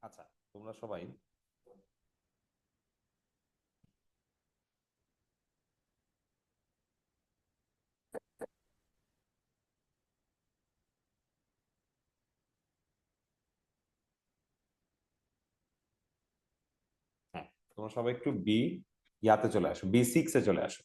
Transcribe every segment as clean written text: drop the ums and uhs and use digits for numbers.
আচ্ছা, তোমরা সবাই হ্যাঁ, তোমরা সবাই একটু ইয়াতে চলে আসো, B6-এ চলে আসো।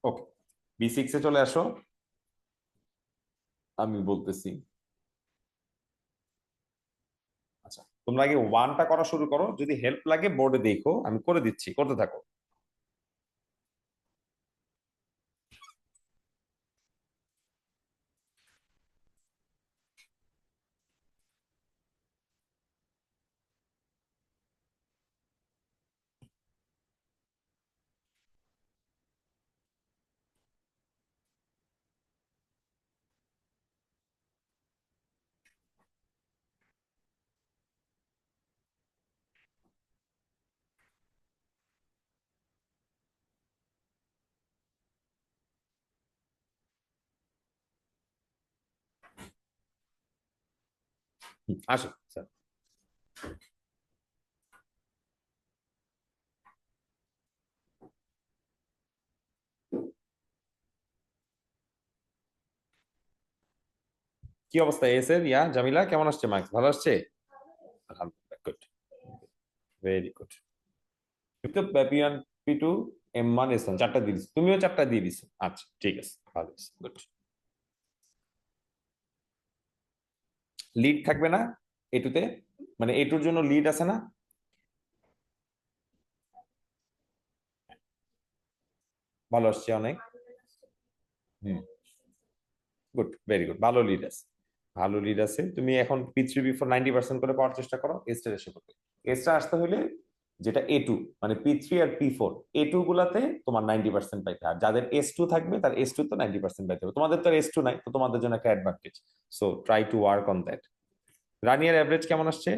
ওকে, B6-এ চলে আসো। আমি বলতেছি। আচ্ছা, তোমরা আগে ওয়ানটা করা শুরু করো, যদি হেল্প লাগে বোর্ডে দেখো, আমি করে দিচ্ছি, করতে থাকো। আসো স্যার। কি অবস্থা এস এর? জামিলা কেমন আসছে? মার্কস ভালো আসছে? আলহামদুলিল্লাহ, গুড, ভেরি গুড। তুমি তো P1 P2 M1 S1 চারটা দিয়ে দিছো, তুমিও চারটা দিয়ে দিছো। আচ্ছা, ঠিক আছে, ভালো, গুড। লিড থাকবে না এটুতে? মানে এটুর জন্য লিড আছে না? ভালো আসছে অনেক। হুম, গুড, ভেরি গুড, ভালো লিড আছে। ভালো লিড আছে। তুমি এখন P3 P4 90% করে পাওয়ার চেষ্টা করো, এসটা এসে করবে। এসটা আসতে হলে যেটা A2, মানে P3 আর P4, A2 গুলাতে তোমার 90% পাইতে হবে। আর যাদের S2 থাকবে তার S2 তো 90% পাইতে হবে। তোমাদের তো আর S2 নাই, তো তোমাদের জন্য একটা advantage. So try to work on that. রানিয়ার অ্যাভারেজ কেমন আসছে?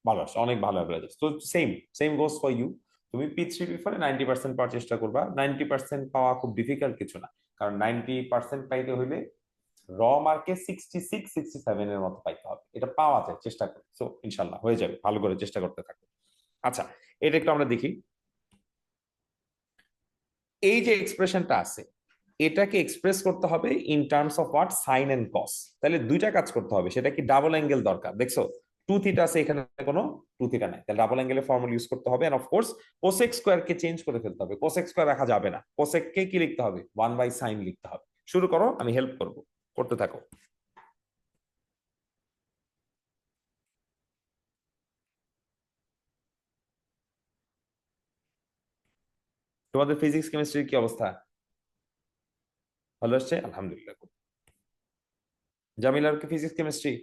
ভালো আসছে, অনেক ভালো অ্যাভারেজ। তো same same goes for you. তুমি P3 P4-এ 90% পাওয়ার চেষ্টা করবা। 90% পাওয়া খুব ডিফিকাল্ট কিছু না, কারণ 90% পাইতে হইলে মার্কে 66 67 এর মতো পাইতে হবে। এটা পাওয়া যায়, চেষ্টা করে। সো ইনশাল্লাহ হয়ে যাবে, ভালো করে চেষ্টা করতে থাকো। আচ্ছা, এটা একটু আমরা দেখি। এই যে এক্সপ্রেশনটা আছে, এটাকে এক্সপ্রেস করতে হবে in terms of what? Sine and cos. তাহলে দুইটা কাজ করতে হবে। সেটা কি? ডাবল অ্যাঙ্গেল দরকার, দেখছো? টু থিটা আছে এখানে, কোনো টু থিটা নাই, তাহলে ডাবল অ্যাঙ্গেলের ফর্মুলা ইউজ করতে হবে। এন্ড অফকোর্স কোসেক স্কোয়ার কে চেঞ্জ করে ফেলতে হবে। কোসেক স্কোয়ার রাখা যাবে না, কোসেক কে কি লিখতে হবে? 1/sin লিখতে হবে। শুরু করো, আমি হেল্প করব, করতে থাকো। তোমাদের ফিজিক্স কেমিস্ট্রির কি অবস্থা? ভালো আসছে, আলহামদুলিল্লাহ। জামিলার কি ফিজিক্স কেমিস্ট্রি?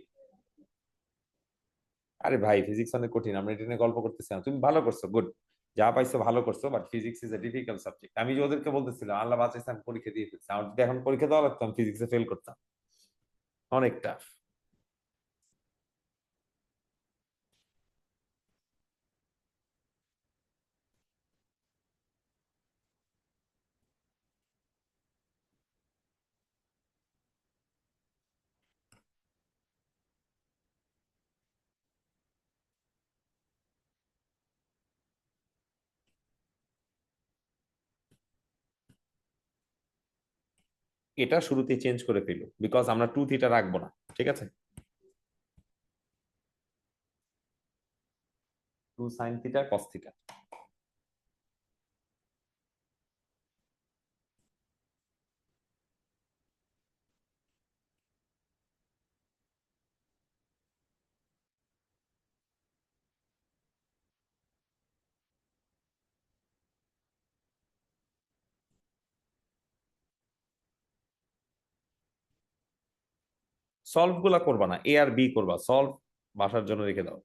আরে ভাই, ফিজিক্স অনেক কঠিন, আমরা এটা নিয়ে গল্প করতেছিলাম। তুমি ভালো করছো, গুড। যা পাইছো ভালো করছো, but physics is a difficult subject. আমি যে ওদেরকে বলতেছিলাম, আল্লাহ বাঁচাইছে, আমি পরীক্ষা দিয়ে ফেলছি। আমার যদি এখন পরীক্ষা দেওয়া লাগতো, আমি ফিজিক্সে ফেল করতাম। অনেক টাফ। এটা শুরুতেই চেঞ্জ করে ফেলো, বিকজ আমরা টু থিটা রাখবো না। ঠিক আছে? 2 sin θ cos θ। সলভ গুলা করবা না, এ আর বি করবা, সলভ বাসার জন্য রেখে দাও।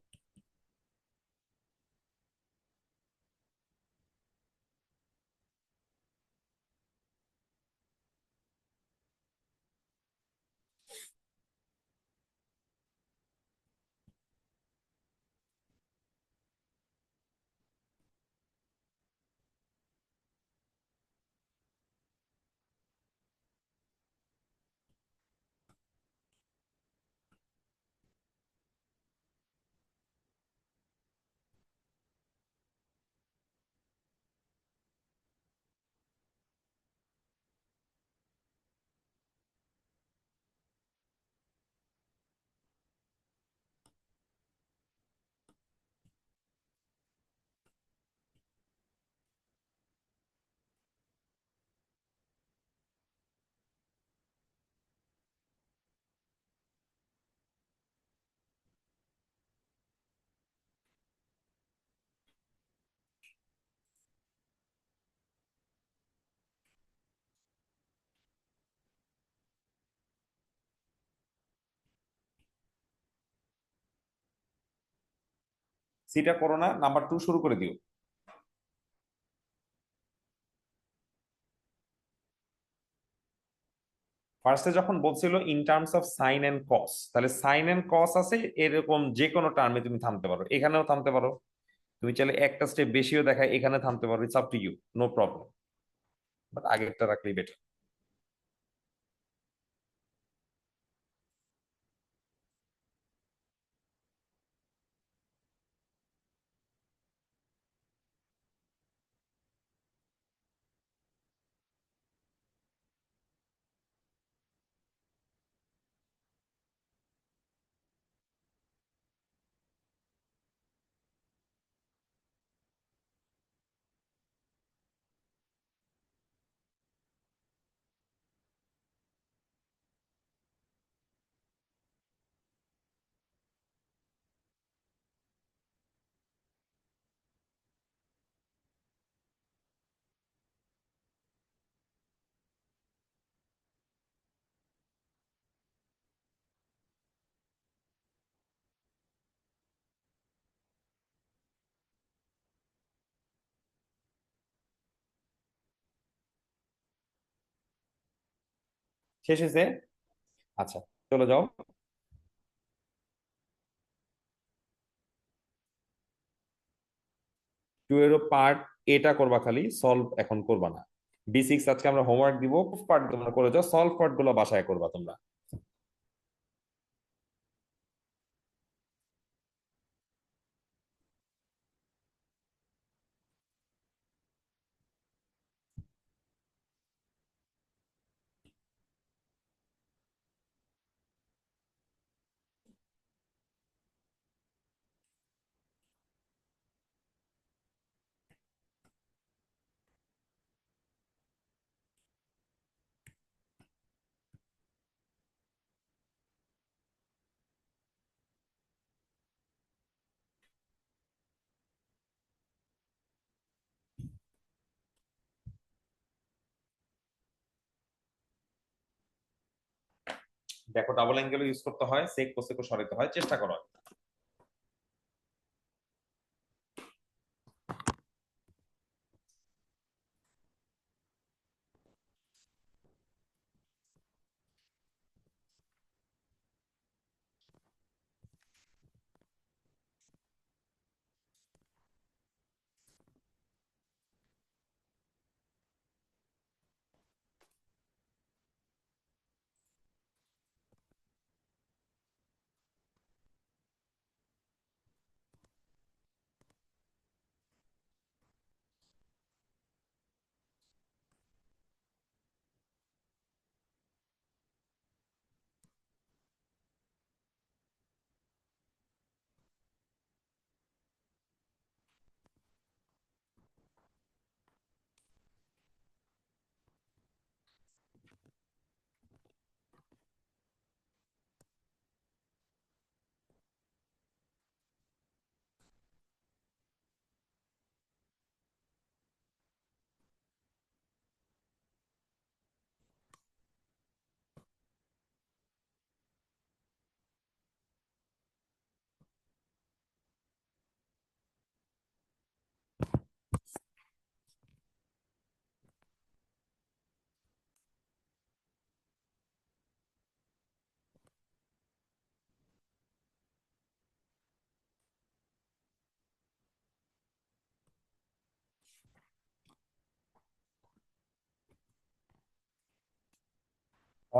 সিটা করো না, নাম্বার টু শুরু করে দিও। ফার্স্টে যখন বলছিল in terms of sine and cos, তাহলে সাইন এন্ড কস আছে, এরকম যে কোনো টার্মে তুমি থামতে পারো, এখানেও থামতে পারো। তুমি চাইলে একটা স্টেপ বেশিও দেখায় এখানে থামতে পারো, it's up to you, no problem. But আগেরটা রাখলেই বেটার। শেষ হয়েছে? আচ্ছা, চলে যাও। টু এরও পার্ট এটা করবা, খালি সলভ এখন করবা না। বি6 আজকে আমরা হোমওয়ার্ক দিব, পার্ট তোমরা করে যাও, সলভ পার্ট গুলো বাসায় করবা তোমরা। দেখো, ডাবল অ্যাঙ্গেল ইউজ করতে হয়, সেক কোসেকও সরাতে হয়, চেষ্টা করো।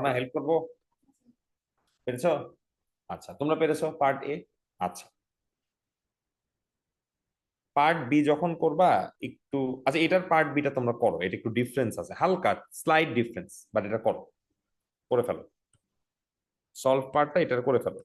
না হেল্প করবো? পেরেছো? আচ্ছা, তোমরা পেরেছো পার্ট এ। আচ্ছা, পার্ট বি যখন করবা একটু, আচ্ছা এটার পার্ট বিটা তোমরা করো, এটা একটু ডিফারেন্স আছে, হালকা স্লাইড ডিফারেন্স, বাট এটা করো, করে ফেলো। সলভ পার্টটা এটার করে ফেলো।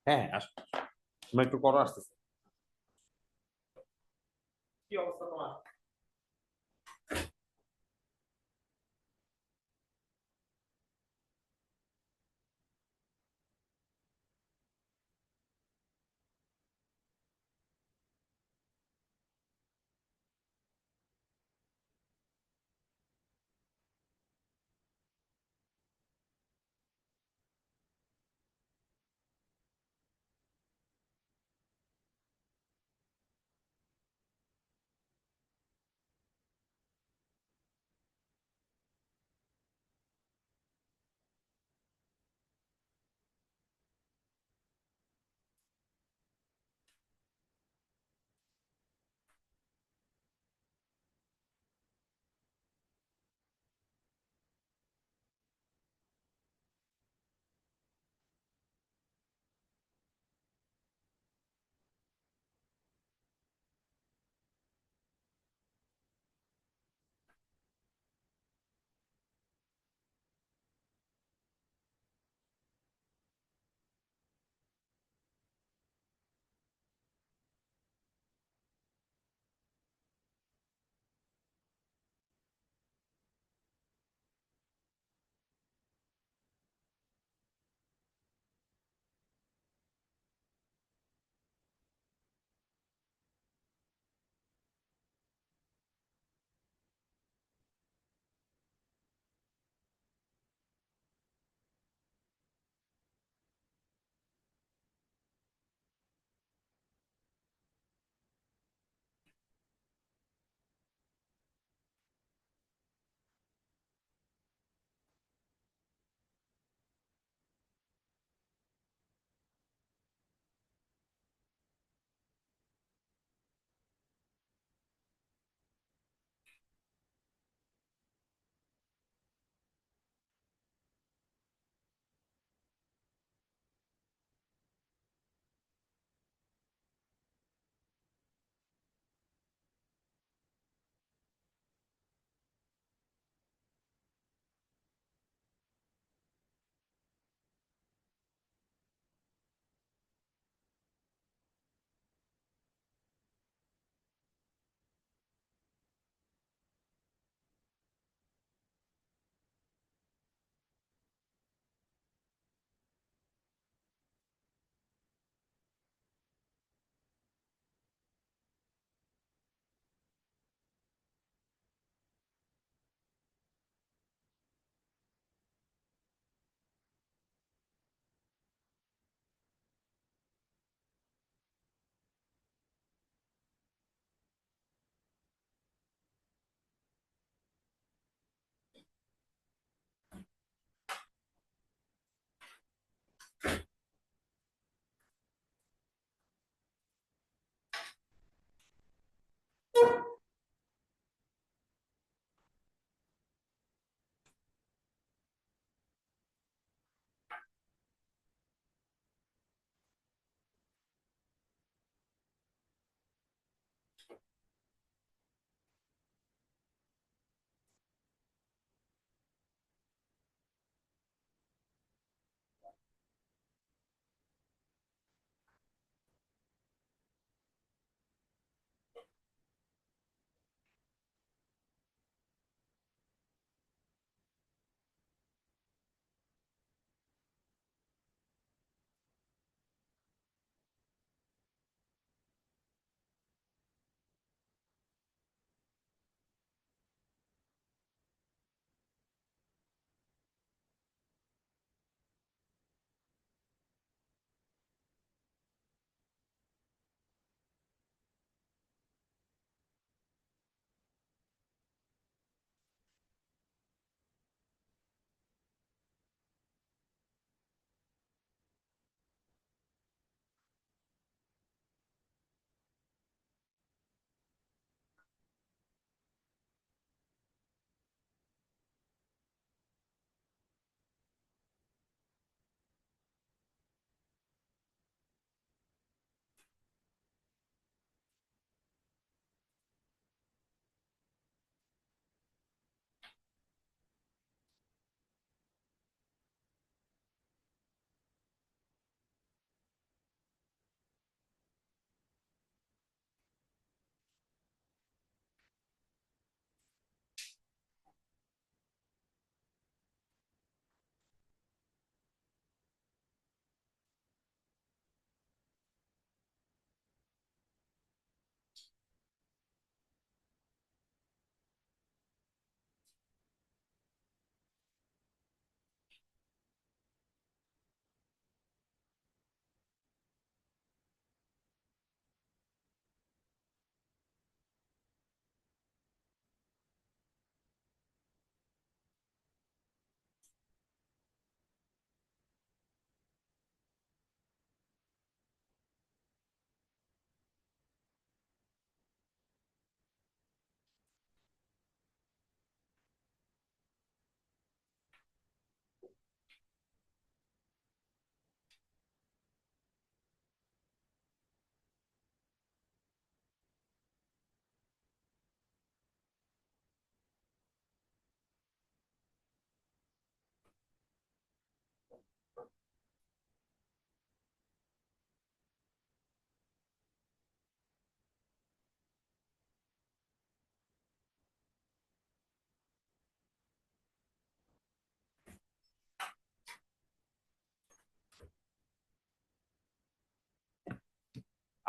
হ্যাঁ আসো, তোমরা একটু করো, আসতেছে। কি অবস্থা তোমার?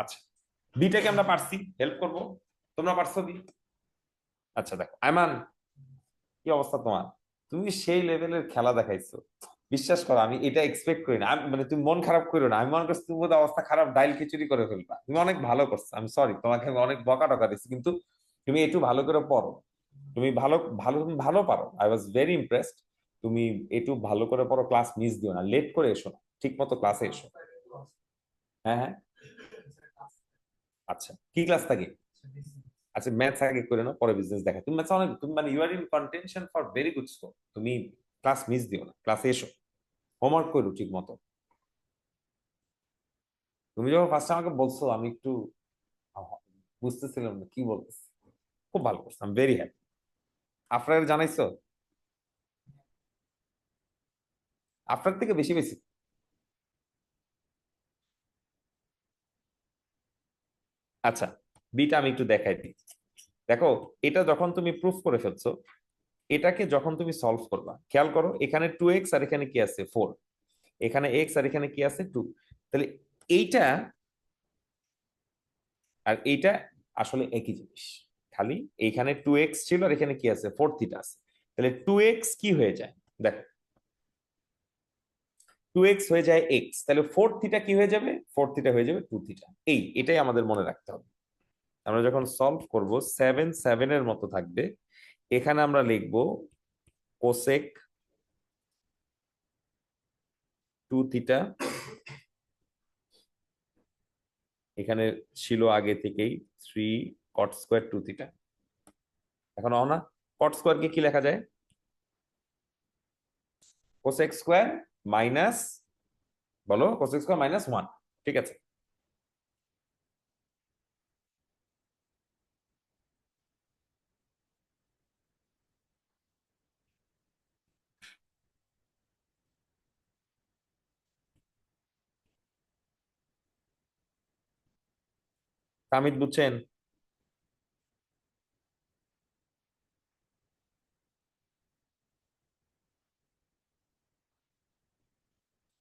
আচ্ছা, বিটাকে আমরা পারছি, হেল্প করব, তোমরা পারছো বি? আচ্ছা দেখো আয়মান, কি অবস্থা তোমার? তুমি সেই লেভেলের খেলা দেখাইছো, বিশ্বাস করো আমি এটা এক্সপেক্ট করি না। মানে তুমি মন খারাপ করো না, আমি মনে করছি তুমি বোধহয় অবস্থা খারাপ, ডাইল খিচুড়ি করে ফেলবা। তুমি অনেক ভালো করছো, আমি সরি, তোমাকে আমি অনেক বকা টকা দিচ্ছি, কিন্তু তুমি একটু ভালো করে পড়ো। তুমি ভালো ভালো তুমি ভালো পারো, আই ওয়াজ ভেরি ইমপ্রেসড। তুমি একটু ভালো করে পড়ো, ক্লাস মিস দিও না, লেট করে এসো না, ঠিক মতো ক্লাসে এসো। হ্যাঁ হ্যাঁ। আচ্ছা, কি ক্লাস থাকে? আচ্ছা, ম্যাথস আগে করে নাও, পরে বিজনেস দেখা। তুমি ম্যাথস অনেক, তুমি মানে you are in contention for very good score. তুমি ক্লাস মিস দিও না, ক্লাসে এসো, হোমওয়ার্ক করো ঠিক মতো। তুমি যখন ফার্স্ট আমাকে বলছো, আমি একটু আহ, বুঝতেছিলাম না কি বলতেছি। খুব ভালো করছো, আই এম ভেরি হ্যাপি। আফরার জানাইছো? আফরার থেকে বেশি বেশি। আচ্ছা, বিটা আমি একটু দেখাই দিই। দেখো, এটা যখন তুমি প্রুফ করে ফেলছো, এটাকে যখন তুমি সলভ করবা, খেয়াল করো, এখানে 2x আর এখানে কি আছে 4, এখানে এক্স আর এখানে কি আছে 2। তাহলে এইটা আর এইটা আসলে একই জিনিস, খালি এইখানে 2x ছিল আর এখানে কি আছে 4 থিটা আছে। তাহলে 2x কি হয়ে যায়? দেখো, 2x হয়ে যায় x, তাহলে 4 থিটা কি হয়ে যাবে? 4 থিটা হয়ে যাবে 2 থিটা। এটাই আমাদের মনে রাখতে হবে। আমরা যখন সলভ করব 7 এর মতো থাকবে, এখানে আমরা লিখবো কোসেক 2 থিটা, এখানে ছিল আগে থেকেই 3 কট স্কোয়ার 2 থিটা। এখন না, কট স্কোয়ারকে কি লেখা যায়? কোসেক স্কোয়ার মাইনাস, বলো, কোসেক স্কোয়ার মাইনাস 1। ঠিক আছে, তামিদ বুঝছেন?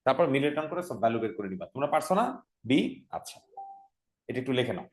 তারপর মিলে টার্ম করে সব ভ্যালু বের করে নিবা, তোমরা পারছো না? বি। আচ্ছা, এটা একটু লিখে নাও।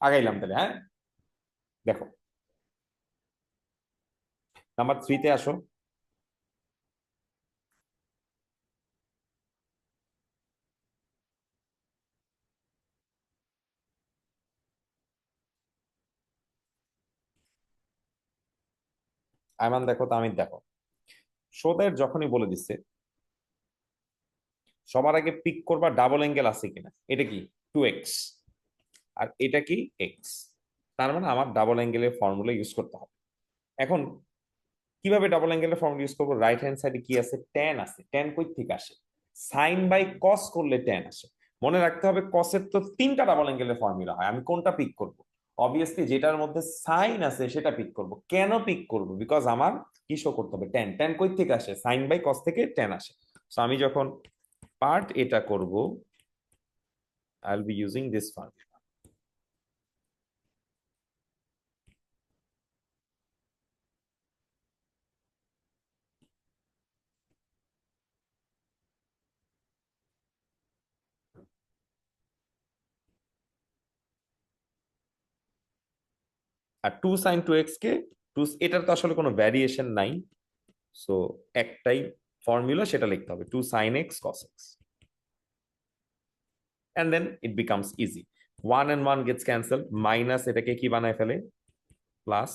আগাইলাম তাহলে, হ্যাঁ। দেখো, নাম্বার 3 তে আসো। আয়মান দেখো, তামিদ দেখো, সোদের যখনই বলে দিচ্ছে সবার আগে পিক করবা ডাবল অ্যাঙ্গেল আছে কিনা। এটা কি 2x, আর এটা কি এক্স। তার মানে আমার ডাবল অ্যাঙ্গেলের ফর্মুলা ইউজ করতে হবে। এখন কিভাবে ডাবল অ্যাঙ্গেলের ফর্মুলা ইউজ করবো? রাইট হ্যান্ড সাইডে কি আছে? ট্যান আছে। ট্যান কই থেকে আসে? সাইন বাই কস করলে ট্যান আসে। মনে রাখতে হবে কসের তো 3টা ডাবল অ্যাঙ্গেলের ফর্মুলা হয়, আমি কোনটা পিক করব? অবভিয়াসলি যেটার মধ্যে সাইন আছে সেটা পিক করব। কেন পিক করব? বিকজ আমার কি শো করতে হবে? ট্যান। ট্যান কই থেকে আসে? সাইন বাই কস থেকে ট্যান আসে। সো আমি যখন পার্ট এটা করব, I will be using this formula. আর 2 sin 2x কে টু, এটার তো আসলে কোনো ভ্যারিয়েশন নাই, সো একটাই ফর্মুলা, সেটা লিখতে হবে 2 sin x cos x, and then it becomes easy. 1 and 1 gets cancelled, minus এটাকে কি বানায় ফেলে? প্লাস।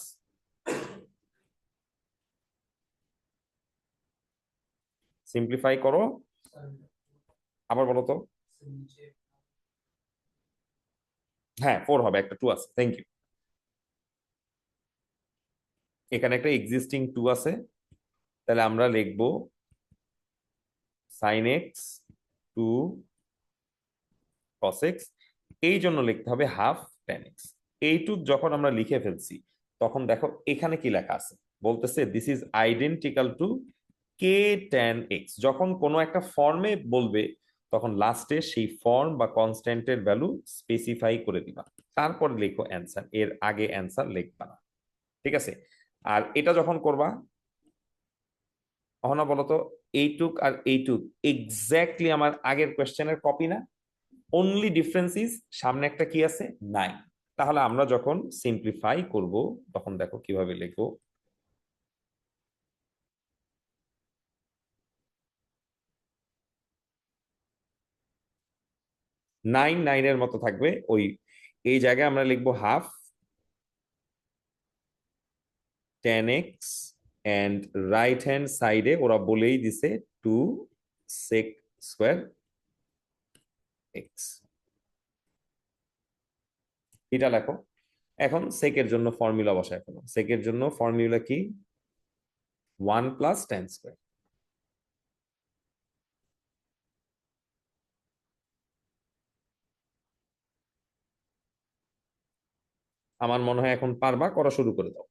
সিম্পলিফাই করো, আবার বলো তো। হ্যাঁ 4 হবে, একটা 2 আছে, থ্যাংক ইউ। এখানে একটা এক্সিস্টিং 2 আছে, তাহলে আমরা লিখবো sine x two cos x, এই জন্য লিখতে হবে হাফ টেন এক্স। এইটুক যখন আমরা লিখে ফেলছি তখন দেখো এখানে কি লেখা আছে, বলতেছে দিস ইজ আইডেন্টিক্যাল টু কে ট্যান এক্স। যখন কোনো একটা ফর্মে বলবে তখন লাস্টে সেই ফর্ম বা কনস্ট্যান্টের ভ্যালু স্পেসিফাই করে দিবা, তারপর লেখো অ্যান্সার, এর আগে অ্যান্সার লিখবা না। ঠিক আছে? আর এটা যখন করবা, অহনা বলো তো, এইটুক আর এইটুক এক্স্যাক্টলি আমার আগের কোয়েশ্চেনের কপি না? অনলি ডিফারেন্স ইজ সামনে একটা কি আছে, নাই। তাহলে আমরা যখন সিম্পলিফাই করব তখন দেখো কিভাবে লিখবো। 9 9 এর মতো থাকবে ওই, এই জায়গায় আমরা লিখবো half ten x, and right hand সাইডে ওরা বলেই দিছে টু সেক স্কোয়ার এক্স। এটা লেখো। এখন সেকের জন্য ফর্মুলা বসায় ফেলো। সেকের জন্য ফর্মুলা কি? 1 + tan²। আমার মনে হয় এখন পারবা, করা শুরু করে দাও।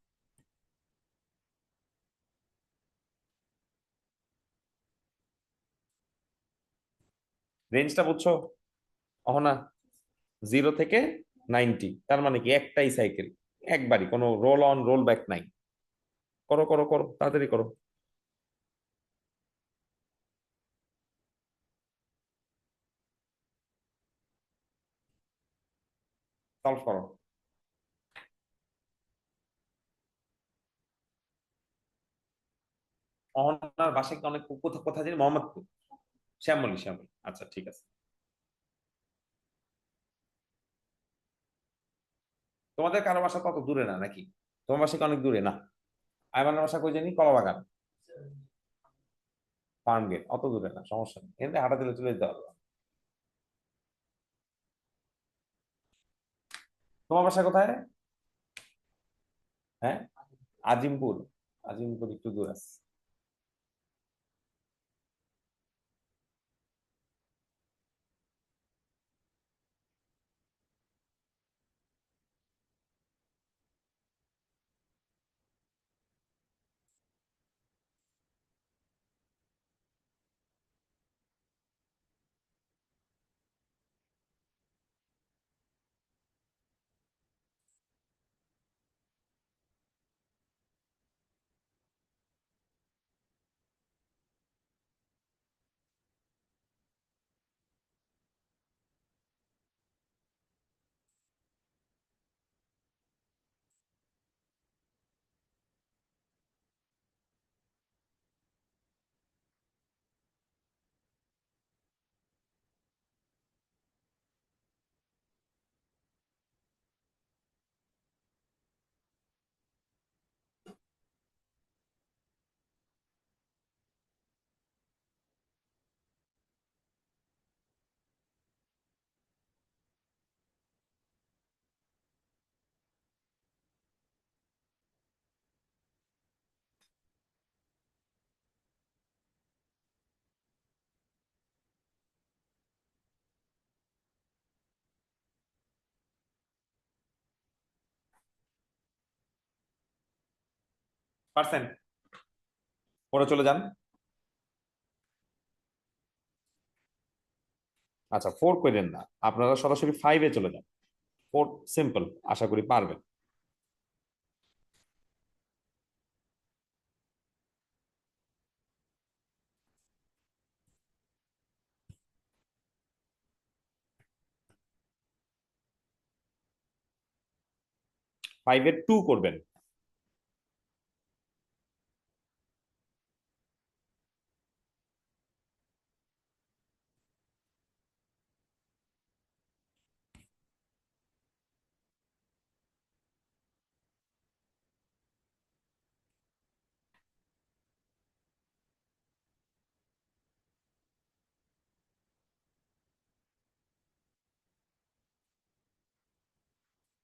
রেঞ্জটা বুঝছো অহনা? 0 থেকে 90, তার মানে কি একটাই সাইকেল, একবারই, কোনো রোল অন রোল ব্যাক নাই। করো করো করো, তাড়াতাড়ি করো, সলভ করো। অহনার বাসায় কি অনেক কোথায় কোথায় জানি, মোহাম্মদপুর? শ্যামলী, শ্যামলী, আচ্ছা ঠিক আছে। তোমাদের কারো বাসা তত দূরে না নাকি? তোমার বাসা কি অনেক দূরে না? আইমানের বাসা কই জানি, কলাবাগান, ফার্ম গেট, অত দূরে না, সমস্যা নেই, এখান থেকে হাঁটা দিলে চলে যেতে পারবো। তোমার বাসা কোথায়? হ্যাঁ, আজিমপুর। আজিমপুর একটু দূর আছে। পার্সেন্ট, পরে চলে যান। আচ্ছা, 4 করেন না, আপনারা সরাসরি 5-এ চলে যান। 4 সিম্পল, আশা করি পারবেন। 5-এর 2 করবেন।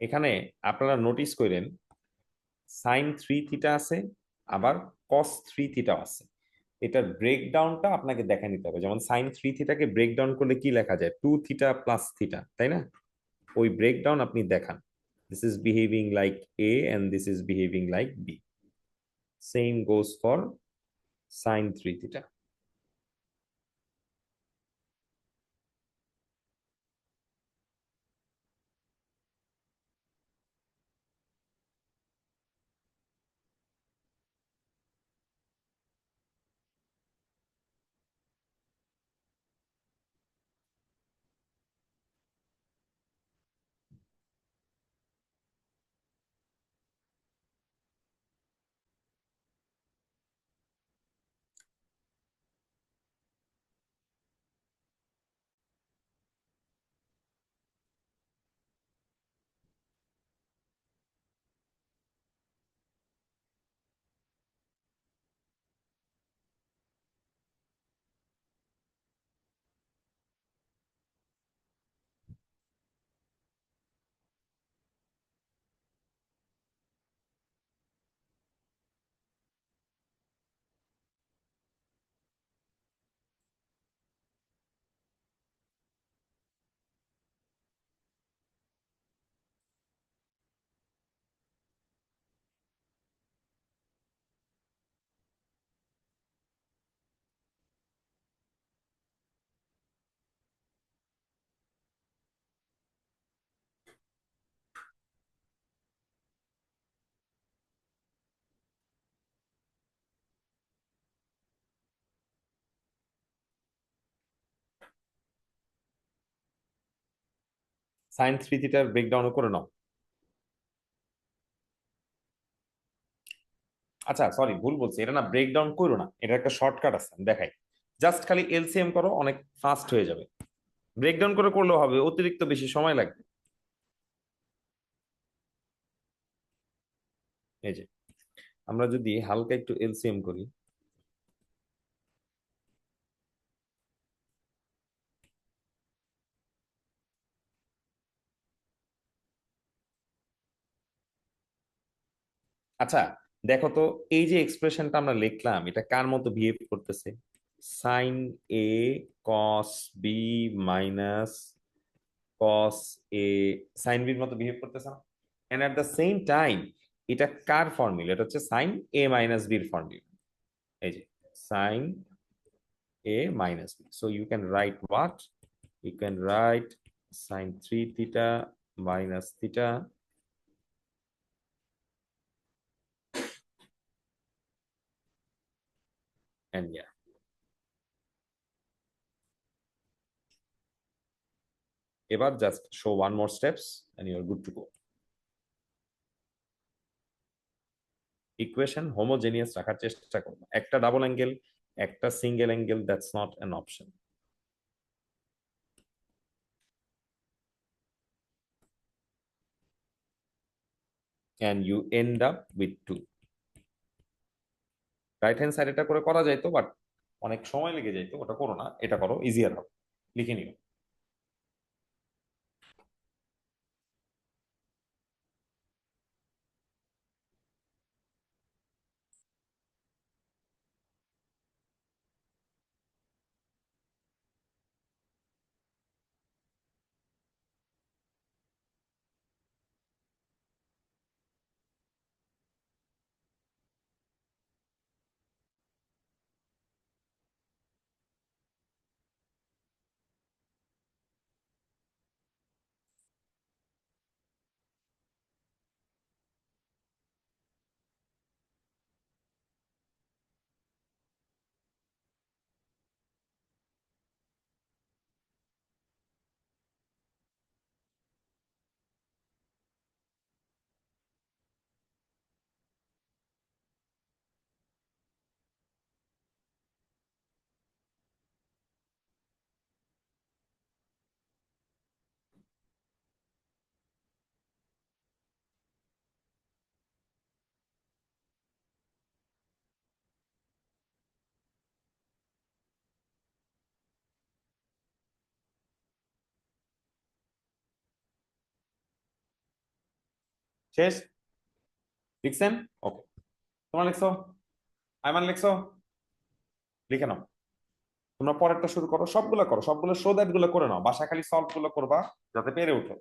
এখানে আপনারা নোটিস করেন সাইন 3 থিটা আছে, আবার কস 3 থিটা আছে। এটার ব্রেকডাউনটা আপনাকে দেখে নিতে হবে। যেমন সাইন থ্রি থিটাকে ব্রেকডাউন করলে কি লেখা যায়, টু থিটা প্লাস থিটা, তাই না? ওই ব্রেকডাউন আপনি দেখান, this is behaving like A and this is behaving like B. Same goes for sine three theta. Sine three থিটার ব্রেকডাউন করে নাও। আচ্ছা সরি, ভুল বলছি, এটা না ব্রেকডাউন করো না, এটা একটা শর্টকাট আছে, আমি দেখাই। জাস্ট খালি এলসিএম করো, অনেক ফাস্ট হয়ে যাবে। ব্রেকডাউন করে করলেও হবে, অতিরিক্ত বেশি সময় লাগবে। এই যে আমরা যদি হালকা একটু এলসিএম করি, আচ্ছা দেখো তো, এই যে এক্সপ্রেশনটা আমরা লিখলাম, এটা কার মতো বিহেভ করতেছে? Sine A cos B minus cos A sine বির মতো বিহেভ করতেছে না? And at the same time এটা কার ফর্মুলা? এটা হচ্ছে সাইন এ মাইনাস বির ফর্মুলা। এই যে sine A minus B, so you can write what, you can write sine 3 theta minus theta, and yeah, এবার just show one more steps and you're good to go. Equation homogeneous রাখার চেষ্টা করবো, একটা double angle একটা single angle, that's not an option, and you end up with 2. Right hand side এটা করে করা যাইতো, বাট অনেক সময় লেগে যাইতো, ওটা করো না, এটা করো, ইজিয়ার হবে। লিখে নিও। শেষ? লিখছেন? ওকে। তোমার লিখছো? আইমান লিখছো? লিখে নাও। তোমরা পরেরটা শুরু করো, সবগুলো করো, সবগুলো শো দ্যাট গুলো করে নাও, বাসা খালি সলভ গুলো করবা যাতে পেরে ওঠো।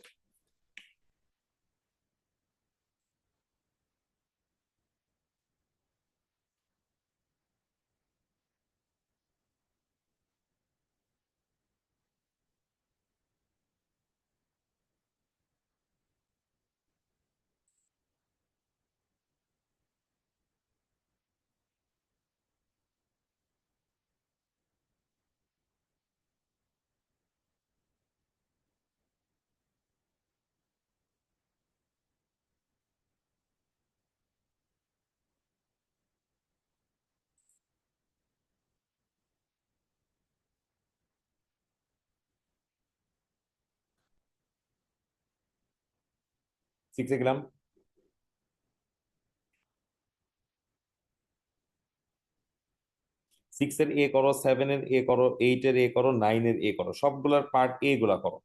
6 এ গেলাম। 6 এর এ করো, 7 এর এ করো, 8 এর এ করো, 9 এর এ করো, সবগুলোর পার্ট এ গুলা করো।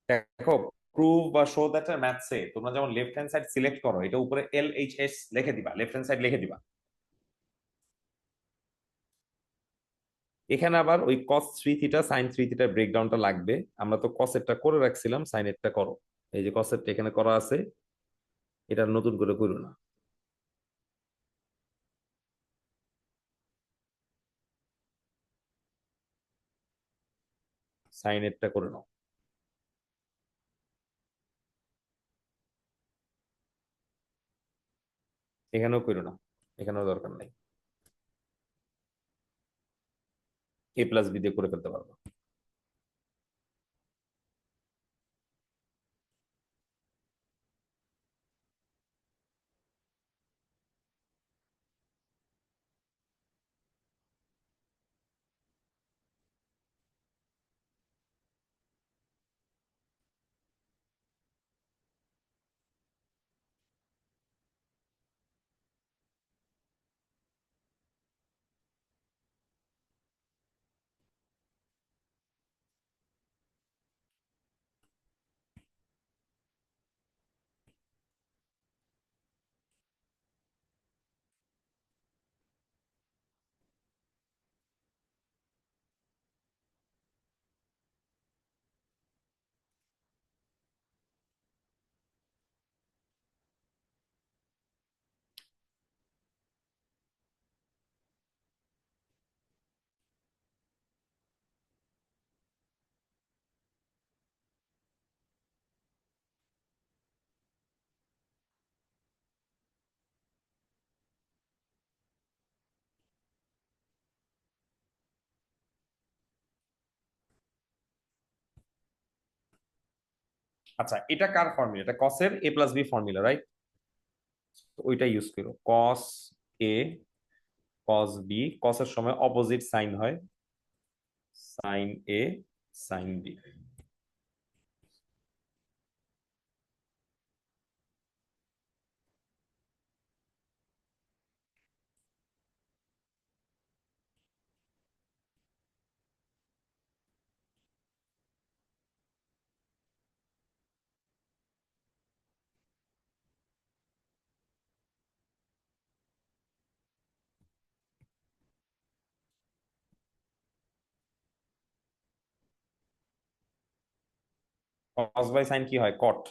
দেখো, প্রুভ বা শো দ্যাট এর ম্যাথসে তোমরা যেমন লেফট হ্যান্ড সাইড সিলেক্ট করো, এটা উপরে LHS লিখে দিবা, লেফট হ্যান্ড সাইড লিখে দিবা। এখানে আবার ওই cos 3 থিটা sin 3 থিটার ব্রেকডাউনটা লাগবে। আমরা তো কসেটটা করে রাখছিলাম, সাইনেরটা করো। এই যে কসেটটা এখানে করা আছে, এটা নতুন করে করো না, সাইনেরটা করে নাও। এখানেও করো না, এখানেও দরকার নাই। A+B দিয়ে করে ফেলতে পারবো। আচ্ছা, এটা কার ফর্মুলা? এটা কসের A+B ফর্মুলা, রাইট? ওইটা ইউজ করো, cos A cos B। কসের সময় অপোজিট সাইন হয়, sin A sin B। cos/sin কি হয়? cot।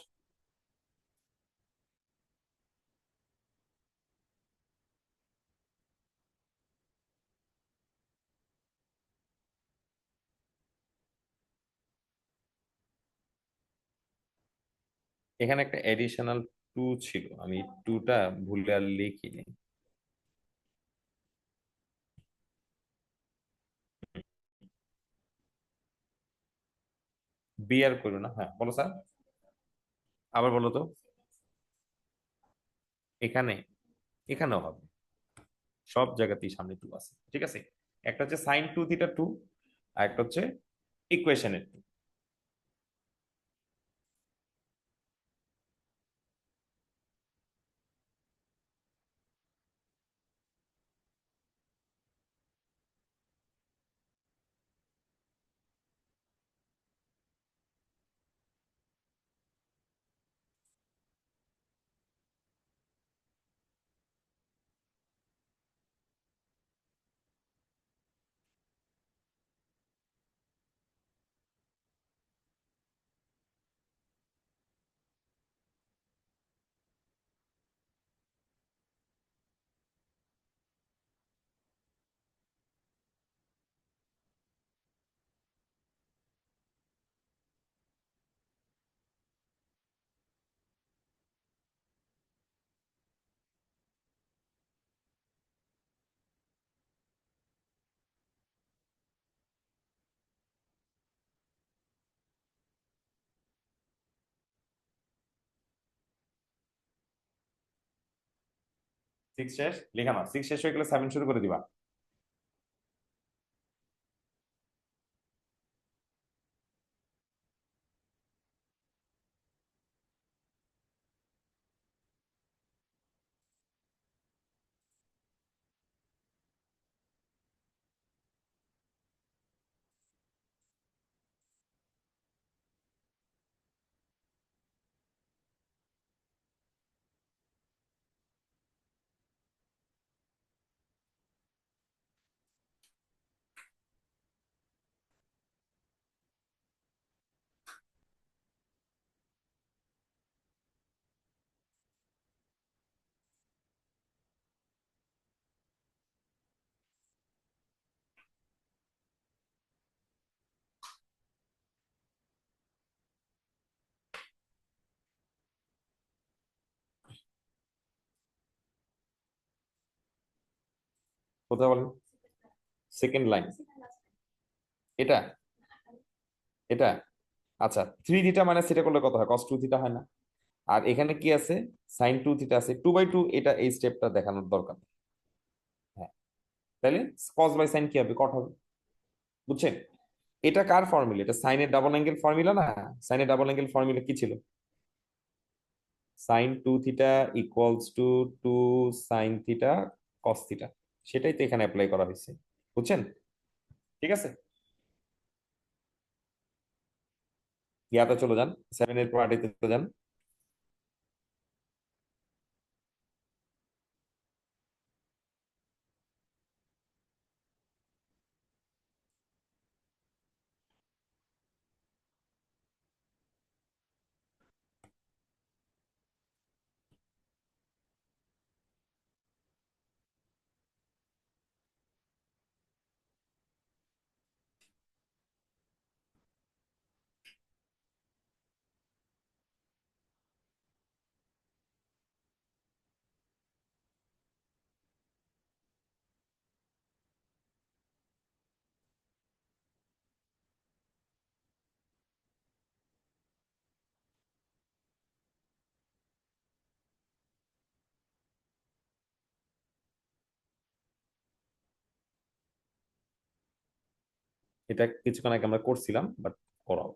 এখানে একটা এডিশনাল টু ছিল, আমি টুটা ভুলে আর লিখিনি। বি আর করো না, হ্যাঁ বলো স্যার। আবার বলো তো। এখানে, এখানেও হবে, সব জায়গাতেই সামনে টু আছে, ঠিক আছে। একটা হচ্ছে সাইন টু থিটা টু, আর একটা হচ্ছে ইকুয়েশনের টু। সিক্স শেষ, লেখা না, সিক্স শেষ হয়ে গেলে সেভেন শুরু করে দিবা। কোথায় বলেন? সেকেন্ড লাইন, এটা, এটা, আচ্ছা থ্রি থিটা মাইনাস থিটা করলে কত হয়? কস টু থিটা হয় না? আর এখানে কি আছে? সাইন টু থিটা আছে, টু বাই টু, এটা এই স্টেপটা দেখানোর দরকার নেই। হ্যাঁ, তাহলে কস বাই সাইন কি হবে? কট হবে। বুঝছেন? এটা কার ফর্মুলা? এটা সাইনের ডাবল অ্যাঙ্গেল ফর্মুলা না? সাইনের ডাবল অ্যাঙ্গেল ফর্মুলা কি ছিল? Sine two theta equals to two sine theta cos theta. সেটাই তো এখানে অ্যাপ্লাই করা হয়েছে। বুঝছেন? ঠিক আছে, ইয়াতে চলে যান, সেভেন এর পার্টিতে চলে যান। এটা কিছুক্ষণ আগে আমরা করছিলাম, বাট করাও।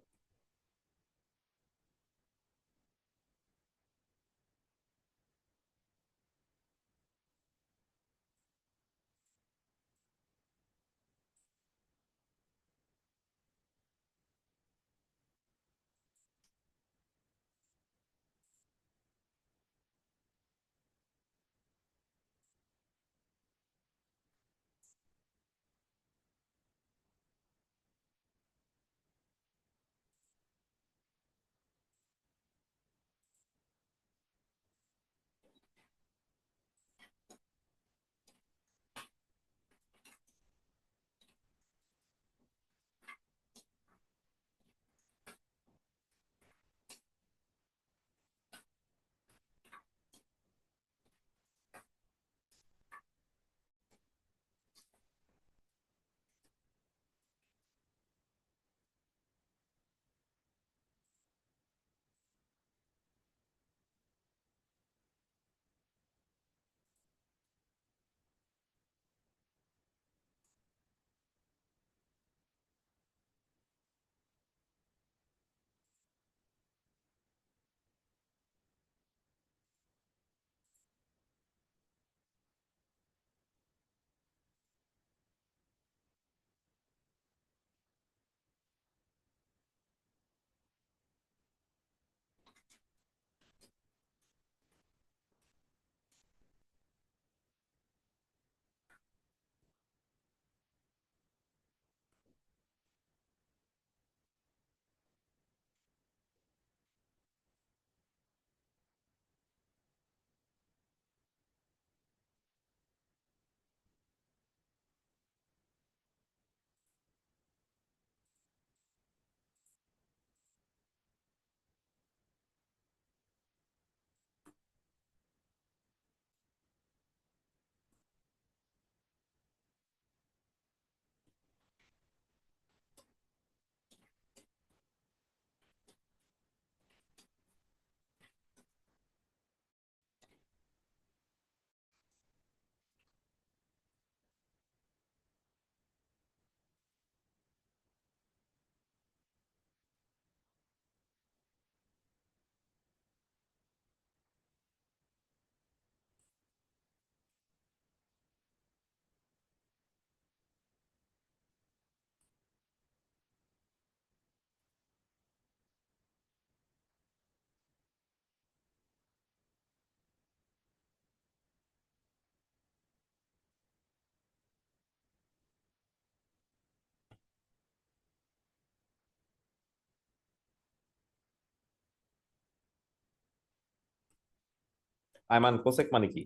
আয়মান, কোসেক মানে কি?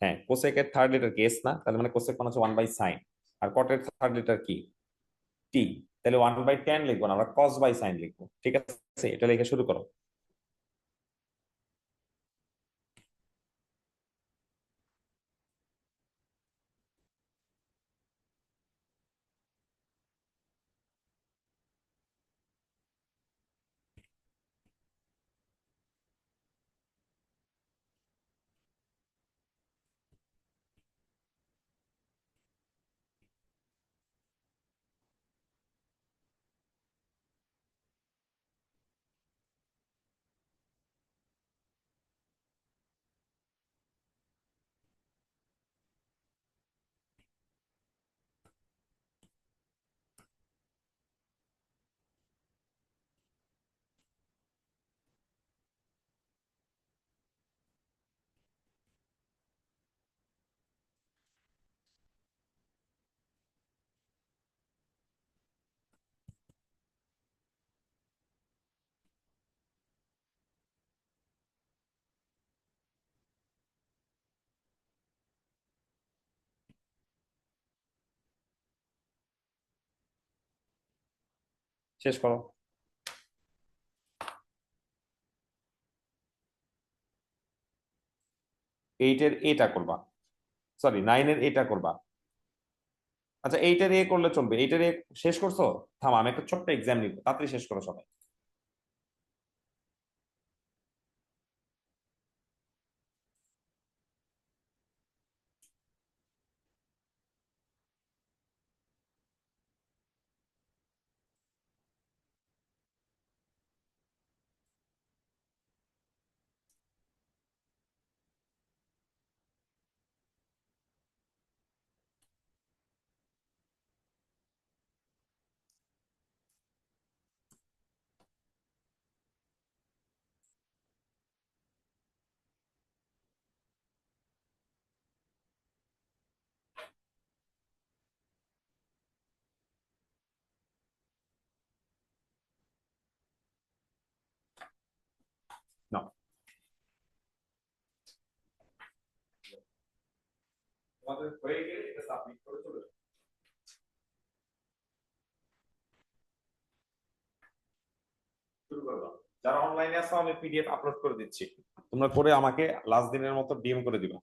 হ্যাঁ, কোসেকের থার্ড লেটার কি? এস না? তাহলে মানে কোসেক মানে হচ্ছে 1/sin। আর কটের থার্ড লেটার কি? টি। তাহলে 1/tan লিখবো না, আমরা কস বাই সাইন লিখবো। ঠিক আছে, এটা লিখে শুরু করো। শেষ করো। 8 এর এটা করবা, সরি 9 এর এটা করবা। আচ্ছা, 8 এর এ করলে চলবে, 8 এর এ শেষ করছো? থাম, আমি একটা ছোট্ট এক্সাম নিব, তাড়াতাড়ি শেষ করো সবাই। নাও, তোমাদের হয়ে গেলে এটা সাবমিট করে চলে যাও। শুরু করে দাও। যারা অনলাইনে আছো, আমি পিডিএফ আপলোড করে দিচ্ছি, তোমরা করে আমাকে লাস্ট দিনের মতো ডিএম করে দিবা।